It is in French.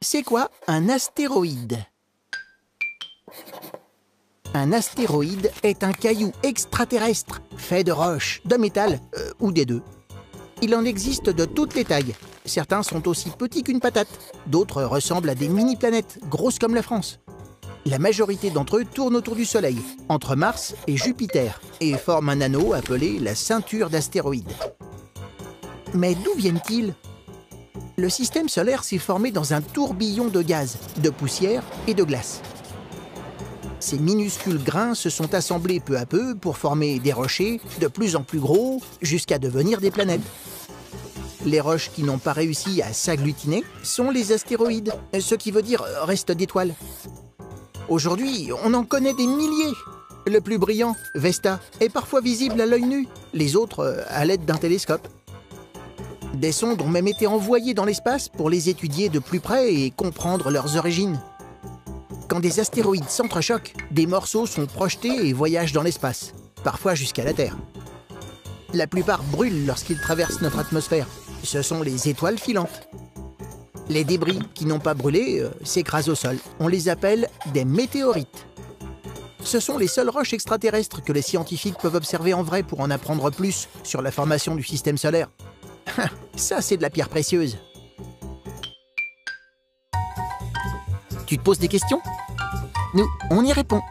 C'est quoi un astéroïde? Un astéroïde est un caillou extraterrestre, fait de roches, de métal, ou des deux. Il en existe de toutes les tailles. Certains sont aussi petits qu'une patate, d'autres ressemblent à des mini-planètes, grosses comme la France. La majorité d'entre eux tournent autour du Soleil, entre Mars et Jupiter, et forment un anneau appelé la ceinture d'astéroïdes. Mais d'où viennent-ils? Le système solaire s'est formé dans un tourbillon de gaz, de poussière et de glace. Ces minuscules grains se sont assemblés peu à peu pour former des rochers de plus en plus gros jusqu'à devenir des planètes. Les roches qui n'ont pas réussi à s'agglutiner sont les astéroïdes, ce qui veut dire reste d'étoiles. Aujourd'hui, on en connaît des milliers. Le plus brillant, Vesta, est parfois visible à l'œil nu, les autres à l'aide d'un télescope. Des sondes ont même été envoyées dans l'espace pour les étudier de plus près et comprendre leurs origines. Quand des astéroïdes s'entrechoquent, des morceaux sont projetés et voyagent dans l'espace, parfois jusqu'à la Terre. La plupart brûlent lorsqu'ils traversent notre atmosphère. Ce sont les étoiles filantes. Les débris qui n'ont pas brûlé s'écrasent au sol. On les appelle des météorites. Ce sont les seules roches extraterrestres que les scientifiques peuvent observer en vrai pour en apprendre plus sur la formation du système solaire. Ça, c'est de la pierre précieuse. Tu te poses des questions? Nous, on y répond.